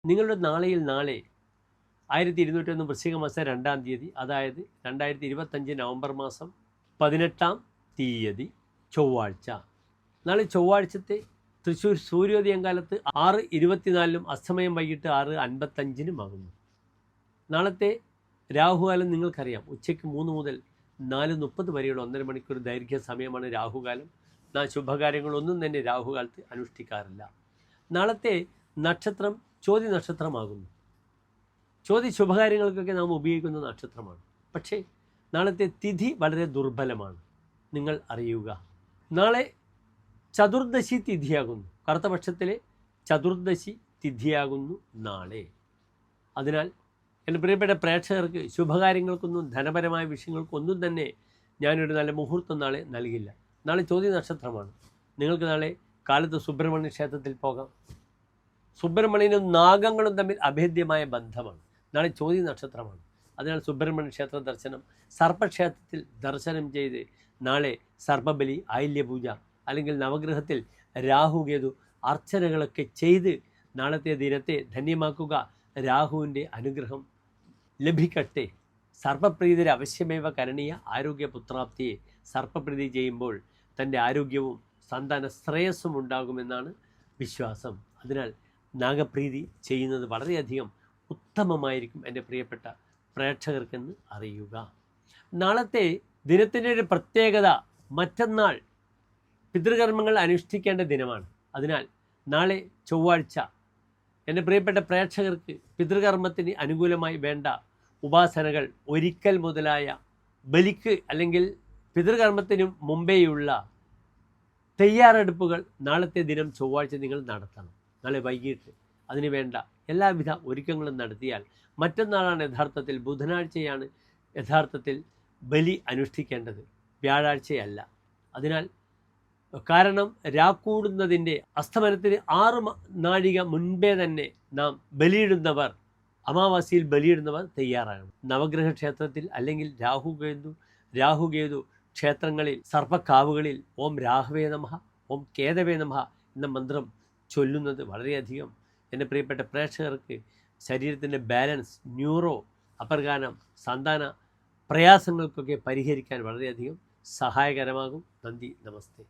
നിങ്ങളുടെ നാളെ 1201 വൃശ്ചിക മാസം 2-ാം തീയതി, അതായത് 2025 നവംബർ മാസം 18-ാം തീയതി ചൊവ്വാഴ്ച. നാളെ ചൊവ്വാഴ്ചത്തെ തൃശ്ശൂർ സൂര്യോദയം കാലത്ത് 6:24 അസ്തമയം വൈകിട്ട് 6:55 നാളത്തെ രാഹുകാലം നിങ്ങൾക്കറിയാം. ഉച്ചയ്ക്ക് 3 മുതൽ 4:30 വരെയുള്ള 1.5 മണിക്കൂർ ദൈർഘ്യ സമയമാണ് രാഹുകാലം. ശുഭകാര്യങ്ങളൊന്നും തന്നെ രാഹുകാലത്ത് അനുഷ്ഠിക്കാറില്ല. നാളത്തെ നക്ഷത്രം ചോതി നക്ഷത്രമാകുന്നു. ചോതി ശുഭകാര്യങ്ങൾക്കൊക്കെ നാം ഉപയോഗിക്കുന്ന നക്ഷത്രമാണ്. പക്ഷേ നാളത്തെ തിഥി വളരെ ദുർബലമാണ്, നിങ്ങൾ അറിയുക. നാളെ ചതുർദശി തിഥിയാകുന്നു. കറുത്തപക്ഷത്തിലെ ചതുർദശി തിഥിയാകുന്നു നാളെ. അതിനാൽ എൻ്റെ പ്രിയപ്പെട്ട പ്രേക്ഷകർക്ക് ശുഭകാര്യങ്ങൾക്കൊന്നും ധനപരമായ വിഷയങ്ങൾക്കൊന്നും തന്നെ ഞാനൊരു നല്ല മുഹൂർത്തം നാളെ നൽകില്ല. നാളെ ചോതി നക്ഷത്രമാണ്. നിങ്ങൾക്ക് നാളെ കാലത്ത് സുബ്രഹ്മണ്യ ക്ഷേത്രത്തിൽ പോകാം. സുബ്രഹ്മണ്യനും നാഗങ്ങളും തമ്മിൽ അഭേദ്യമായ ബന്ധമാണ്. നാളെ ചോതി നക്ഷത്രമാണ്. അതിനാൽ സുബ്രഹ്മണ്യ ക്ഷേത്ര ദർശനം, സർപ്പക്ഷേത്രത്തിൽ ദർശനം ചെയ്ത് നാളെ സർപ്പബലി, ആയില്യപൂജ അല്ലെങ്കിൽ നവഗ്രഹത്തിൽ രാഹുകേതു അർച്ചനകളൊക്കെ ചെയ്ത് നാളത്തെ ദിനത്തെ ധന്യമാക്കുക. രാഹുവിൻ്റെ അനുഗ്രഹം ലഭിക്കട്ടെ. സർപ്പപ്രീതിര അവശ്യമേവ കരണീയ ആരോഗ്യപുത്രാപ്തിയെ സർപ്പപ്രീതി ചെയ്യുമ്പോൾ തൻ്റെ ആരോഗ്യവും സന്താന ശ്രേയസ്സും ഉണ്ടാകുമെന്നാണ് വിശ്വാസം. അതിനാൽ നാഗപ്രീതി ചെയ്യുന്നത് വളരെയധികം ഉത്തമമായിരിക്കും എൻ്റെ പ്രിയപ്പെട്ട പ്രേക്ഷകർക്കെന്ന് അറിയുക. നാളത്തെ ദിനത്തിൻ്റെ ഒരു പ്രത്യേകത, മറ്റന്നാൾ പിതൃകർമ്മങ്ങൾ അനുഷ്ഠിക്കേണ്ട ദിനമാണ്. അതിനാൽ നാളെ ചൊവ്വാഴ്ച എൻ്റെ പ്രിയപ്പെട്ട പ്രേക്ഷകർക്ക് പിതൃകർമ്മത്തിന് അനുകൂലമായി വേണ്ട ഉപാസനകൾ, ഒരിക്കൽ മുതലായ ബലിക്ക് അല്ലെങ്കിൽ പിതൃകർമ്മത്തിനും മുമ്പേയുള്ള തയ്യാറെടുപ്പുകൾ നാളത്തെ ദിനം ചൊവ്വാഴ്ച നിങ്ങൾ നടത്തണം. നാളെ വൈകിട്ട് അതിന് വേണ്ട എല്ലാവിധ ഒരുക്കങ്ങളും നടത്തിയാൽ മറ്റന്നാളാണ് യഥാർത്ഥത്തിൽ, ബുധനാഴ്ചയാണ് യഥാർത്ഥത്തിൽ ബലി അനുഷ്ഠിക്കേണ്ടത്, വ്യാഴാഴ്ചയല്ല. അതിനാൽ കാരണം രാക്കൂടുന്നതിൻ്റെ അസ്തമനത്തിന് 6 നാഴിക മുൻപേ തന്നെ നാം ബലിയിടുന്നവർ, അമാവാസിയിൽ ബലിയിടുന്നവർ തയ്യാറാകണം. നവഗ്രഹ ക്ഷേത്രത്തിൽ അല്ലെങ്കിൽ രാഹുകേതു ക്ഷേത്രങ്ങളിൽ, സർപ്പക്കാവുകളിൽ ഓം രാഹവേ നമഃ, ഓം കേതവേ നമഃ എന്ന മന്ത്രം ചൊല്ലുന്നത് വളരെയധികം എൻ്റെ പ്രിയപ്പെട്ട പ്രേക്ഷകർക്ക് ശരീരത്തിൻ്റെ ബാലൻസ്, ന്യൂറോ അപ്രകാരം സന്താന പ്രയാസങ്ങൾക്കൊക്കെ പരിഹരിക്കാൻ വളരെയധികം സഹായകരമാകും. നന്ദി, നമസ്തേ.